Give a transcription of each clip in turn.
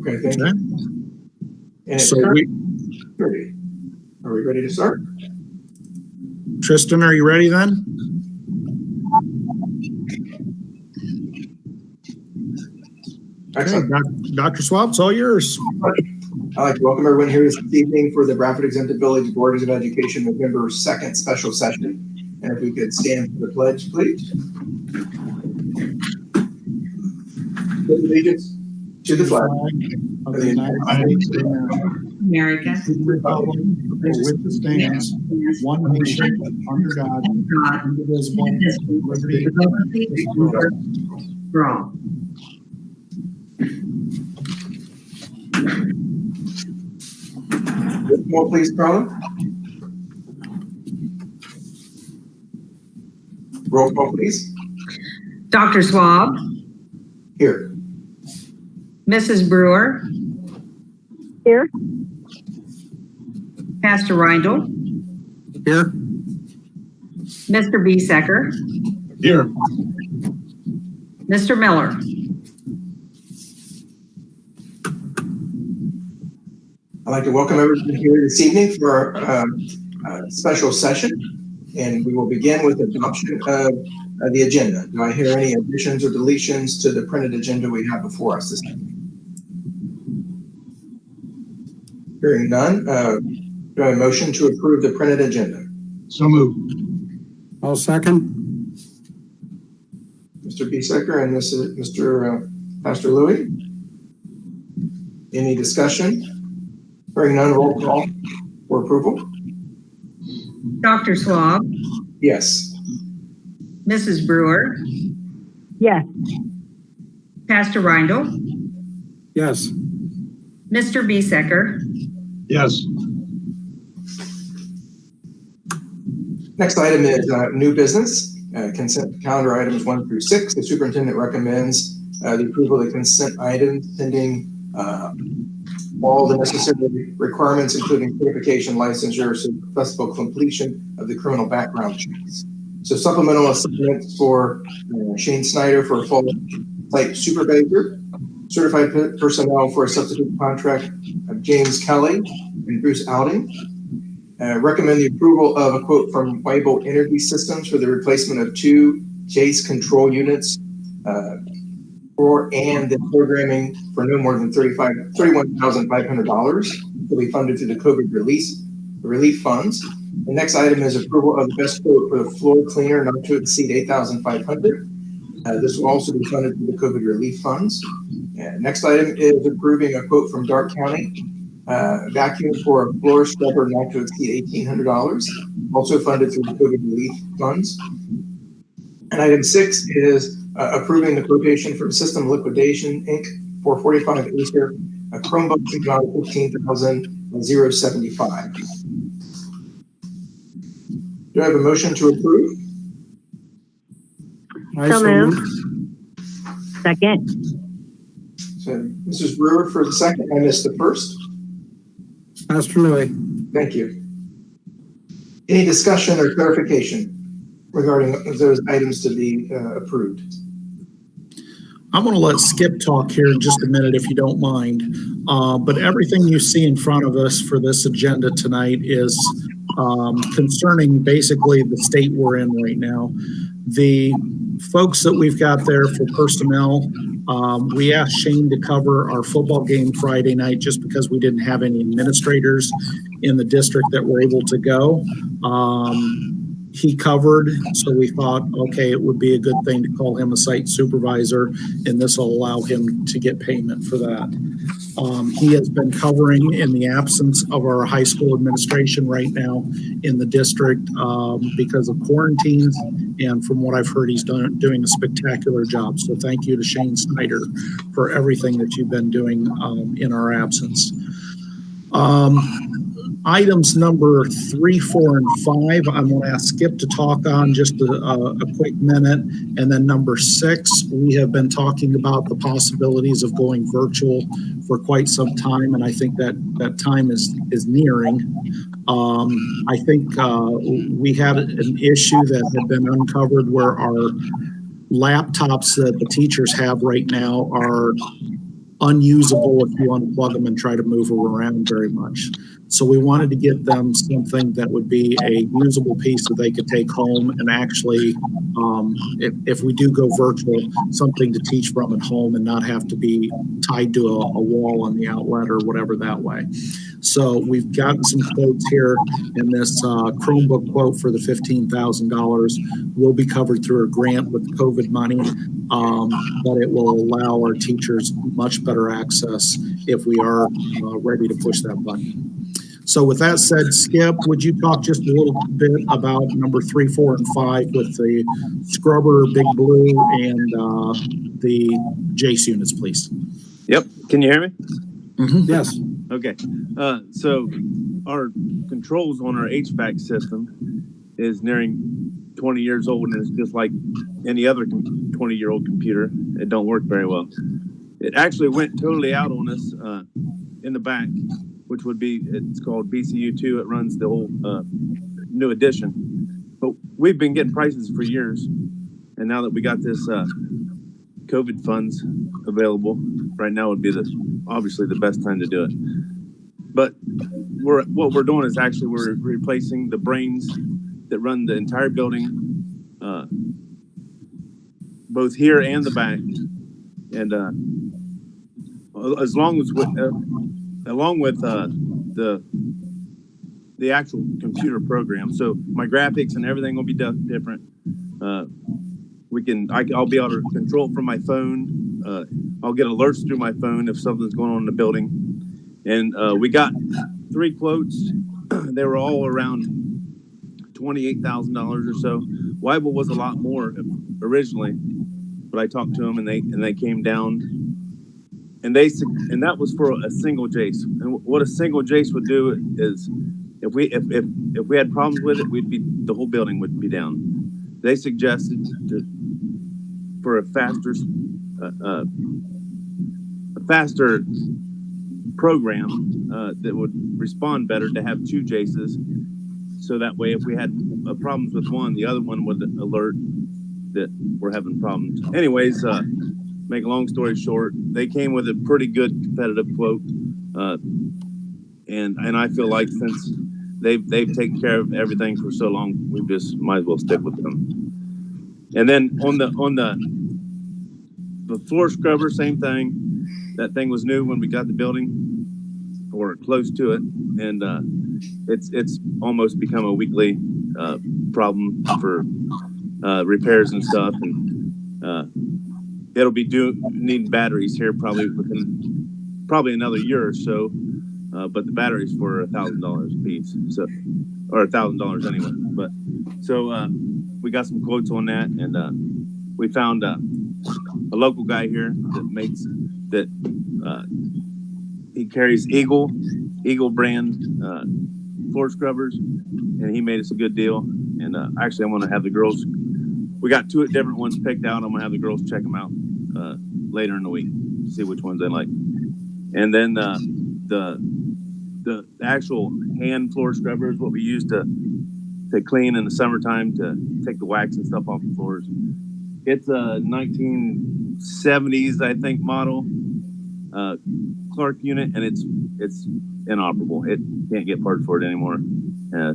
Okay, thank Okay. you. And So are we ready to start? Tristan, are you ready then? Excellent. Okay, Dr. Swab, it's all yours. I'd like to welcome everyone here this evening for the Bradford Exempted Village Board of Education November 2nd special session. And if we could stand for the pledge, please. Pledge allegiance to the flag of the United States of America, America, to the republic for which it stands, one nation, under God, indivisible, with liberty and for all. More, please, Carla. Roll call, please. Dr. Swab, Here. Mrs. Brewer, Here. Pastor Reindl, Here. Mr. Biesecker, Here. Mr. Miller. I'd like to welcome everyone here this evening for our special session, and we will begin with adoption of the agenda. Do I hear any additions or deletions to the printed agenda we have before us this evening? Hearing none, do I have a motion to approve the printed agenda? So moved. I'll second. Mr. Biesecker and Mr. Pastor Louis. Any discussion? Hearing none, roll call for approval. Dr. Swab, Yes. Mrs. Brewer, Yes. Pastor Reindl, Yes. Mr. Biesecker, Yes. Next item is new business, consent calendar items 1 through 6. The superintendent recommends the approval of the consent items pending all the necessary requirements, including certification, licensure, successful completion of the criminal background checks. So supplemental assignments for Shane Snyder for a full site supervisor, certified personnel for a substitute contract of James Kelly and Bruce Outing. Recommend the approval of a quote from Weibo Energy Systems for the replacement of 2 Jace control units and the programming for no more than $31,500 will be funded through the COVID relief funds. The next item is approval of the best quote for the floor cleaner not to exceed $8,500. This will also be funded through the COVID relief funds. Next item is approving a quote from Dark County vacuum for a floor scrubber not to exceed $1,800, also funded through the COVID relief funds. And item 6 is approving the quotation from System Liquidation Inc. for 45 Acer Chromebook amount of $15,075. Do I have a motion to approve? So moved. Second. So Mrs. Brewer for the second. I missed the first. Pastor Louis. Thank you. Any discussion or clarification regarding those items to be approved? I'm going to let Skip talk here in just a minute, if you don't mind. But everything you see in front of us for this agenda tonight is concerning basically the state we're in right now. The folks that we've got there for personnel, we asked Shane to cover our football game Friday night just because we didn't have any administrators in the district that were able to go. He covered, so we thought, okay, it would be a good thing to call him a site supervisor, and this will allow him to get payment for that. He has been covering in the absence of our high school administration right now in the district because of quarantines, and from what I've heard, he's doing a spectacular job. So thank you to Shane Snyder for everything that you've been doing in our absence. Items number 3, 4, and 5, I'm going to ask Skip to talk on just a quick minute. And then number 6, we have been talking about the possibilities of going virtual for quite some time, and I think that time is nearing. I think we had an issue that had been uncovered where our laptops that the teachers have right now are unusable if you unplug them and try to move them around very much. So we wanted to get them something that would be a usable piece that they could take home and actually, if we do go virtual, something to teach from at home and not have to be tied to a wall on the outlet or whatever that way. So we've gotten some quotes here, and this Chromebook quote for the $15,000 will be covered through a grant with COVID money, but it will allow our teachers much better access if we are ready to push that button. So with that said, Skip, would you talk just a little bit about number 3, 4, and 5 with the scrubber, Big Blue, and the Jace units, please? Yep. Can you hear me? Mm-hmm. Yes. Okay. So our controls on our HVAC system is nearing 20 years old, and it's just like any other 20-year-old computer. It don't work very well. It actually went totally out on us in the back, which would be, it's called BCU2. It runs the whole new edition. But we've been getting prices for years. And now that we got this COVID funds available, right now would be obviously the best time to do it. But what we're doing is actually we're replacing the brains that run the entire building, both here and the back. And along with the actual computer program. So my graphics and everything will be different. I'll be able to control it from my phone. I'll get alerts through my phone if something's going on in the building. And we got 3 quotes. They were all around $28,000 or so. Weibel was a lot more originally, but I talked to them and they came down. And that was for a single Jace. And what a single Jace would do is, if we had problems with it, the whole building would be down. They suggested for a faster program that would respond better to have 2 Jaces, so that way if we had problems with one, the other one would alert that we're having problems. Anyways, make a long story short, they came with a pretty good competitive quote, and I feel like since they've taken care of everything for so long, we just might as well stick with them. And then on the floor scrubber, same thing. That thing was new when we got the building, or close to it, and it's almost become a weekly problem for repairs and stuff, and it'll be needing batteries here probably another year or so, but the batteries for $1,000 a piece, so, or $1,000 anyway. But so we got some quotes on that, and we found a local guy here that he carries Eagle brand floor scrubbers, and he made us a good deal. And actually, I'm going to have the girls. We got 2 different ones picked out. I'm going to have the girls check them out later in the week, see which ones they like. And then the actual hand floor scrubber is what we use to clean in the summertime, to take the wax and stuff off the floors. It's a 1970s, I think, model Clark unit, and it's inoperable. It can't get parts for it anymore.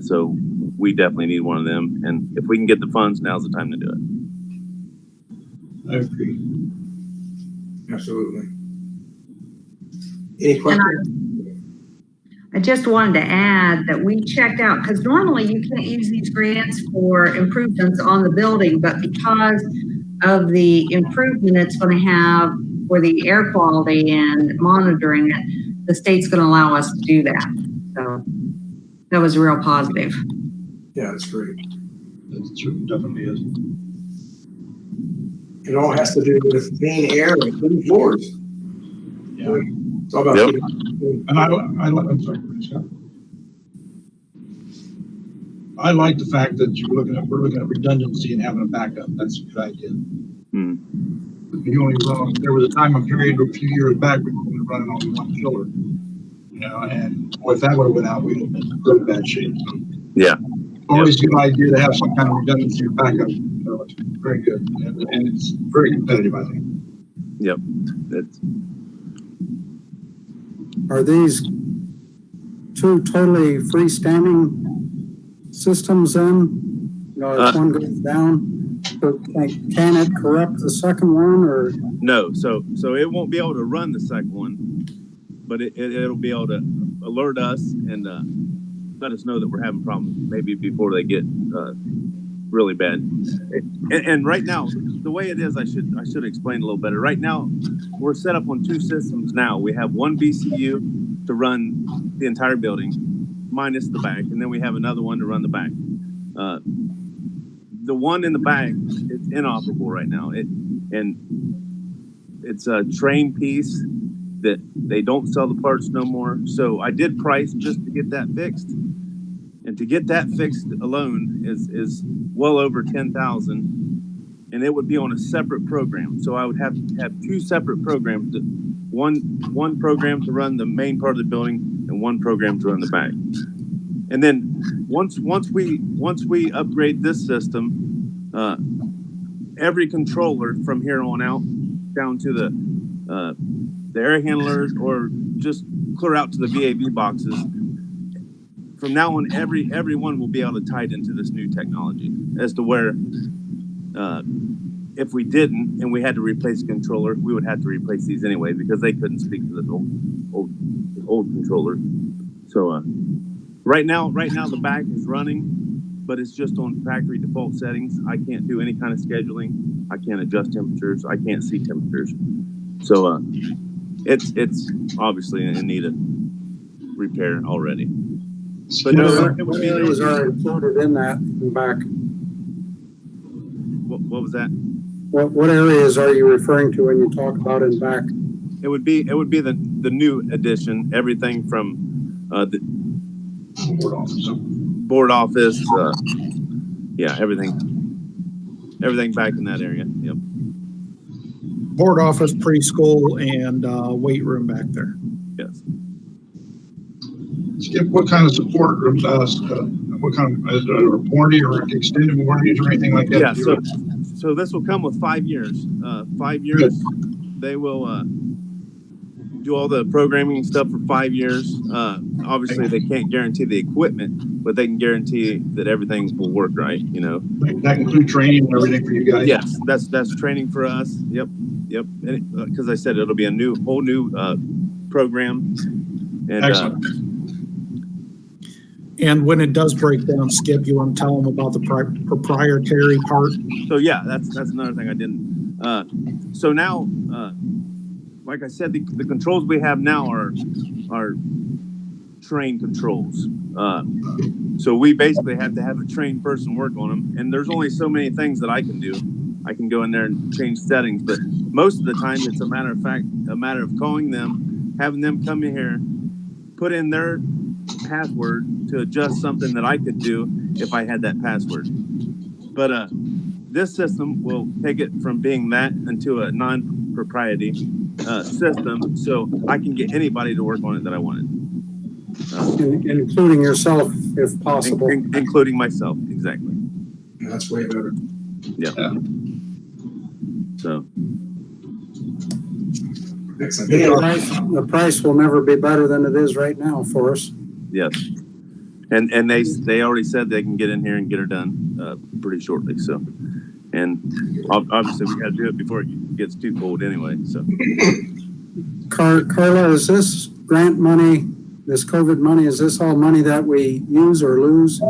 So we definitely need one of them. And if we can get the funds, now's the time to do it. I agree. Absolutely. Any questions? I just wanted to add that we checked out, because normally you can't use these grants for improvements on the building, but because of the improvement it's going to have for the air quality and monitoring it, the state's going to allow us to do that. So that was real positive. Yeah, that's great. That's true, definitely is. It all has to do with clean air and clean floors. Yeah. It's all about. Yep. And I'm sorry, Scott. I like the fact that we're looking at redundancy and having a backup. That's a good idea. The only there was a period a few years back we were running on one chiller, and if that would have went out, we'd have been in really bad shape. So, Yeah. always a good idea to have some kind of redundancy or backup. So it's very good, and it's very competitive, I think. Yep. are these two totally freestanding systems then? You know, if one goes down, so can it corrupt the second one or? No, so it won't be able to run the second one, but it'll be able to alert us and let us know that we're having problems maybe before they get really bad. And right now, the way it is, I should explain a little better. Right now, we're set up on two systems now. We have one VCU to run the entire building, minus the back, and then we have another one to run the back. The one in the back is inoperable right now. It's a train piece that they don't sell the parts no more. So I did price just to get that fixed. And to get that fixed alone is well over $10,000, and it would be on a separate program. So I would have to have two separate programs: one program to run the main part of the building, and one program to run the back. And then once we upgrade this system, every controller from here on out, down to the air handlers, or just clear out to the VAV boxes. From now on, everyone will be able to tie it into this new technology. As to where, if we didn't and we had to replace a controller, we would have to replace these anyway because they couldn't speak to this old controller. So right now the back is running, but it's just on factory default settings. I can't do any kind of scheduling. I can't adjust temperatures. I can't see temperatures. So it's obviously in need of repair already. But no, it would be areas are included in that and back. What was that? What areas are you referring to when you talk about in back? It would be the new addition. Everything from the board office. Everything back in that area. Yep. Board office, preschool, and weight room back there. Yes. Skip, what kind of support, what kind of warranty or extended warranties or anything like that? Yeah, so this will come with 5 years. 5 years, good. They will do all the programming stuff for 5 years. Obviously, they can't guarantee the equipment, but they can guarantee that everything will work right. You know, that include training and everything for you guys. Yes, that's training for us. Yep. Because I said it'll be a whole new program. And, excellent. And when it does break down, Skip, you want to tell them about the proprietary part? So yeah, that's another thing I didn't. So now, like I said, the controls we have now are trained controls. So we basically have to have a trained person work on them. And there's only so many things that I can do. I can go in there and change settings, but most of the time it's a matter of calling them, having them come in here, put in their password to adjust something that I could do if I had that password. But this system will take it from being that into a non-proprietary system, so I can get anybody to work on it that I wanted. Including yourself, if possible. Including myself, exactly. Yeah, that's way better. Yeah. So. Excellent. The price will never be better than it is right now for us. Yes. And they already said they can get in here and get her done pretty shortly. So, and obviously we got to do it before it gets too cold anyway. So, Carla, is this grant money, this COVID money, is this all money that we use or lose?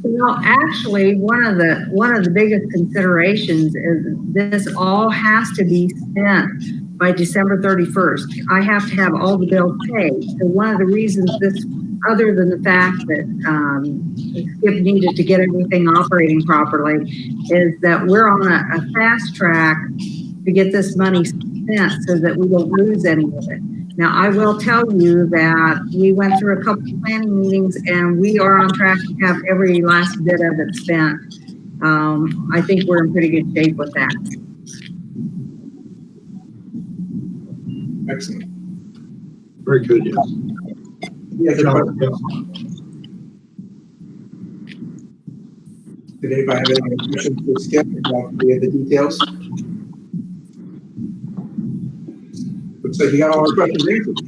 Well, actually, one of the biggest considerations is this all has to be spent by December 31st. I have to have all the bills paid. So one of the reasons this, other than the fact that Skip needed to get everything operating properly, is that we're on a fast track to get this money spent so that we don't lose any of it. Now, I will tell you that we went through a couple of planning meetings and we are on track to have every last bit of it spent. I think we're in pretty good shape with that. Excellent. Very good, yes. Yeah, did anybody have any questions for Skip about any of the details? Looks like you got all our questions answered.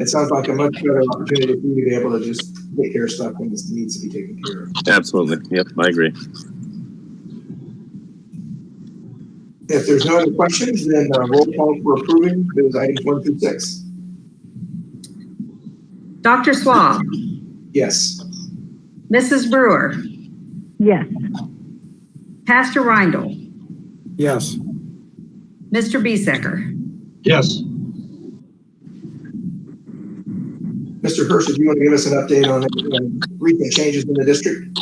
it sounds like a much better opportunity for you to be able to just take care of stuff when it needs to be taken care of. Absolutely. Yep, I agree. If there's no other questions, then roll call for approving those items 1 through 6. Dr. Swab, Yes. Mrs. Brewer, Yes. Pastor Reindl, Yes. Mr. Biesecker. Yes. Mr. Hurst, do you want to give us an update on recent changes in the district?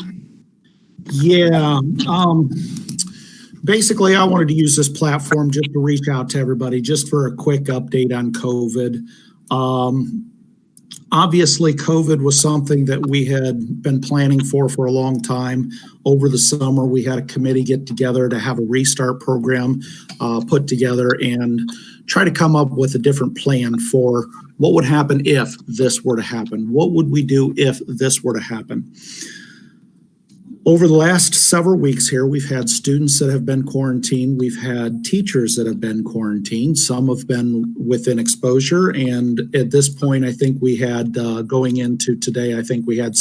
Yeah. Basically, I wanted to use this platform just to reach out to everybody, just for a quick update on COVID. Obviously, COVID was something that we had been planning for a long time. Over the summer, we had a committee get together to have a restart program put together and try to come up with a different plan for what would happen if this were to happen. What would we do if this were to happen? Over the last several weeks here, we've had students that have been quarantined. We've had teachers that have been quarantined. Some have been within exposure. And at this point, I think we had, going into today, I think we had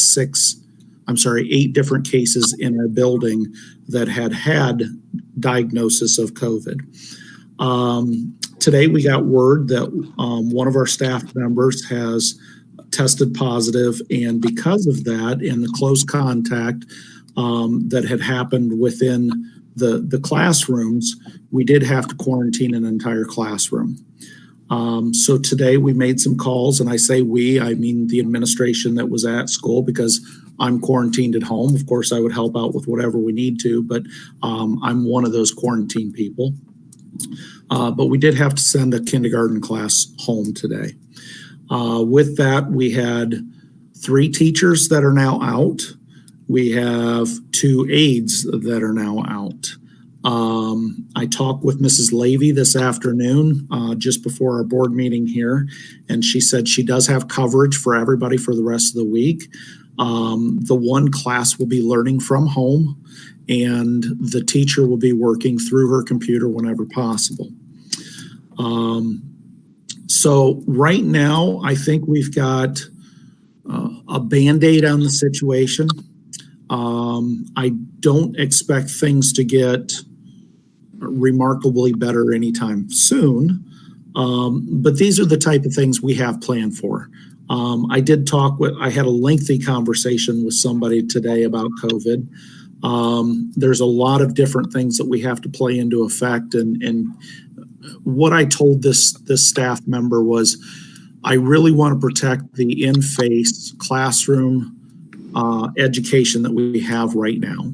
8 different cases in our building that had diagnosis of COVID. Today, we got word that one of our staff members has tested positive. And because of that, in the close contact, that had happened within the classrooms, we did have to quarantine an entire classroom. So today we made some calls, and I say we, I mean the administration that was at school, because I'm quarantined at home. Of course, I would help out with whatever we need to, but I'm one of those quarantine people. But we did have to send a kindergarten class home today. With that, we had 3 teachers that are now out. We have 2 aides that are now out. I talked with Mrs. Levy this afternoon, just before our board meeting here, and she said she does have coverage for everybody for the rest of the week. The one class will be learning from home, and the teacher will be working through her computer whenever possible. So right now, I think we've got a Band-Aid on the situation. I don't expect things to get remarkably better anytime soon, but these are the type of things we have planned for. I had a lengthy conversation with somebody today about COVID. There's a lot of different things that we have to play into effect, and what I told this staff member was, I really want to protect the in-face classroom education that we have right now.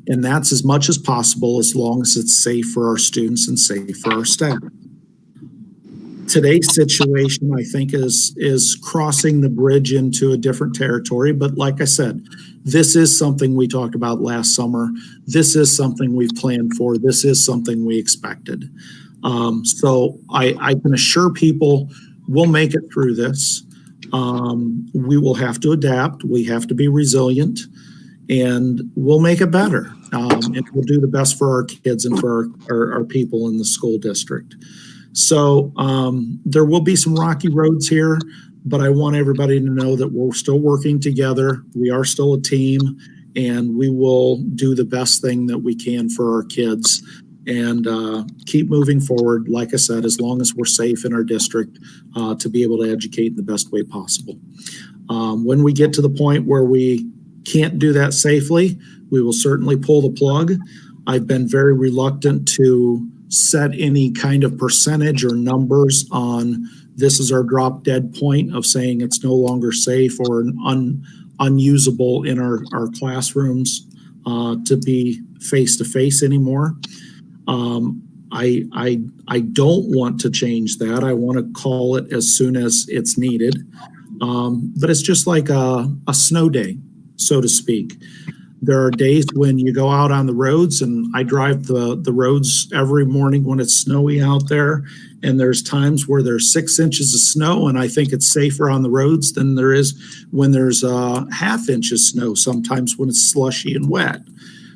And that's as much as possible, as long as it's safe for our students and safe for our staff. Today's situation, I think, is crossing the bridge into a different territory. But like I said, this is something we talked about last summer. This is something we've planned for. This is something we expected. So I can assure people we'll make it through this. We will have to adapt. We have to be resilient, and we'll make it better. And we'll do the best for our kids and for our people in the school district. So there will be some rocky roads here, but I want everybody to know that we're still working together. We are still a team, and we will do the best thing that we can for our kids and keep moving forward, like I said, as long as we're safe in our district, to be able to educate in the best way possible. When we get to the point where we can't do that safely, we will certainly pull the plug. I've been very reluctant to set any kind of percentage or numbers on this is our drop dead point of saying it's no longer safe or unusable in our classrooms to be face-to-face anymore. I don't want to change that. I want to call it as soon as it's needed. But it's just like a snow day, so to speak. There are days when you go out on the roads, and I drive the roads every morning when it's snowy out there. And there's times where there's 6 inches of snow, and I think it's safer on the roads than there is when there's a ½ inch of snow, sometimes when it's slushy and wet.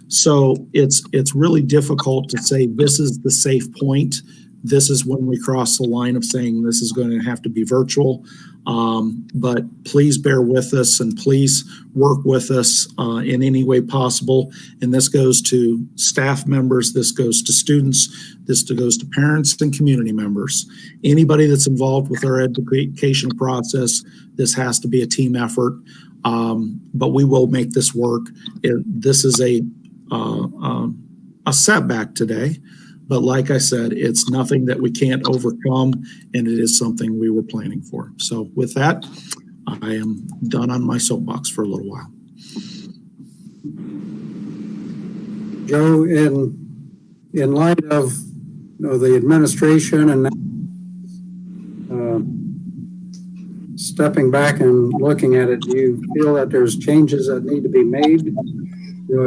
So it's really difficult to say this is the safe point. This is when we cross the line of saying this is going to have to be virtual. But please bear with us and please work with us in any way possible. And this goes to staff members, this goes to students, this goes to parents and community members. Anybody that's involved with our education process, this has to be a team effort. But we will make this work. This is a setback today. But like I said, it's nothing that we can't overcome, and it is something we were planning for. So with that, I am done on my soapbox for a little while. Joe, in light of the administration and stepping back and looking at it, do you feel that there's changes that need to be made,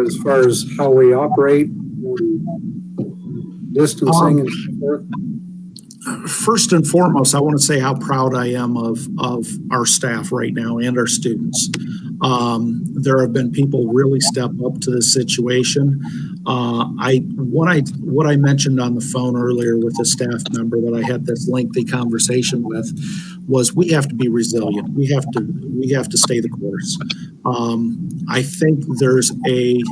as far as how we operate, distancing and so forth? First and foremost, I want to say how proud I am of our staff right now and our students. There have been people really step up to this situation. What I mentioned on the phone earlier with a staff member that I had this lengthy conversation with was we have to be resilient. We have to stay the course. I think there's a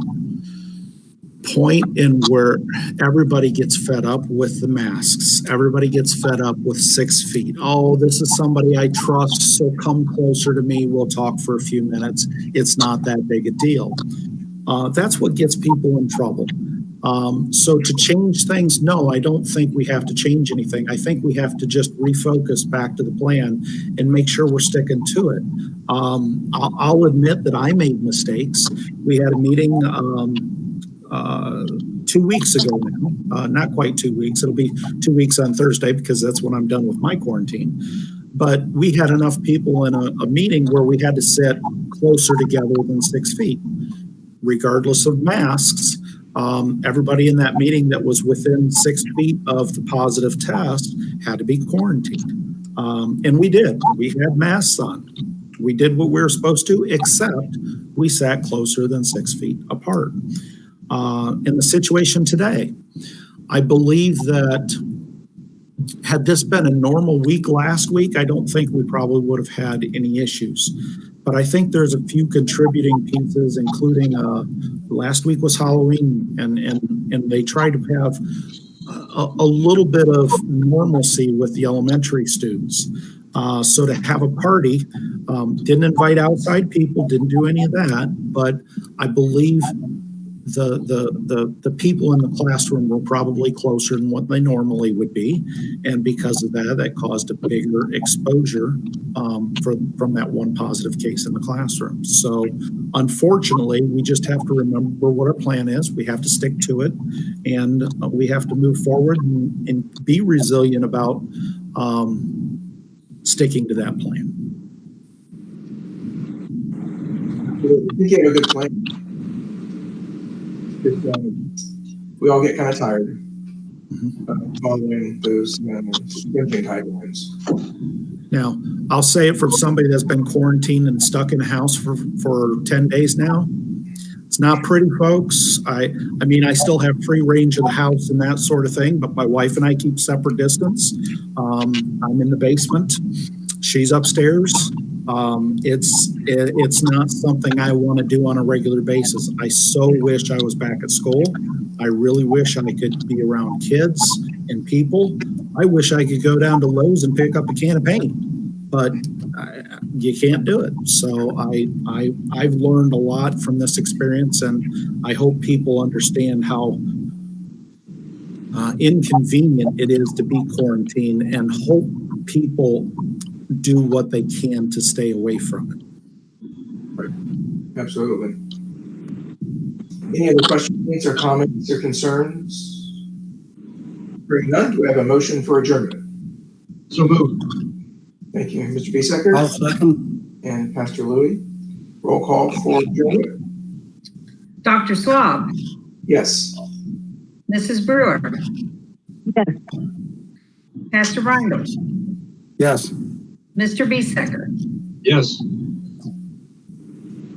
point in where everybody gets fed up with the masks. Everybody gets fed up with 6 feet. Oh, this is somebody I trust, so come closer to me. We'll talk for a few minutes. It's not that big a deal. That's what gets people in trouble. So to change things, no, I don't think we have to change anything. I think we have to just refocus back to the plan and make sure we're sticking to it. I'll admit that I made mistakes. We had a meeting 2 weeks ago now, not quite 2 weeks. It'll be 2 weeks on Thursday because that's when I'm done with my quarantine. But we had enough people in a meeting where we had to sit closer together than 6 feet. Regardless of masks, everybody in that meeting that was within 6 feet of the positive test had to be quarantined. And we did. We had masks on. We did what we were supposed to, except we sat closer than 6 feet apart. In the situation today, I believe that had this been a normal week last week, I don't think we probably would have had any issues. But I think there's a few contributing pieces, including last week was Halloween, and they tried to have a little bit of normalcy with the elementary students. So to have a party, didn't invite outside people, didn't do any of that, but I believe the people in the classroom were probably closer than what they normally would be, and because of that caused a bigger exposure from that one positive case in the classroom. So unfortunately, we just have to remember what our plan is. We have to stick to it, and we have to move forward and be resilient about sticking to that plan. I think you have a good plan. We all get kind of tired following those stringent guidelines. Now, I'll say it from somebody that's been quarantined and stuck in a house for 10 days now. It's not pretty, folks. I mean, I still have free range of the house and that sort of thing, but my wife and I keep separate distance. I'm in the basement. She's upstairs. It's not something I want to do on a regular basis. I so wish I was back at school. I really wish I could be around kids and people. I wish I could go down to Lowe's and pick up a can of paint, but you can't do it. So I've learned a lot from this experience, and I hope people understand how inconvenient it is to be quarantined, and hope people do what they can to stay away from it. Right. Absolutely. Any other questions or comments or concerns? Hearing none, do we have a motion for adjournment? So moved. Thank you, Mr. Biesecker. I'll second. And Pastor Louie. Roll call for adjournment. Dr. Swab, Yes. Mrs. Brewer, Yes. Pastor Reindl, Yes. Mr. Biesecker. Yes.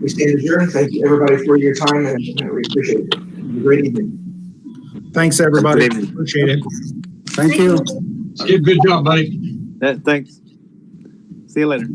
We stand adjourned. Thank you, everybody, for your time, and we appreciate it. Have a great evening. Thanks, everybody. Good evening. Appreciate it. Thank you. Skip, good job, buddy. Thanks. See you later.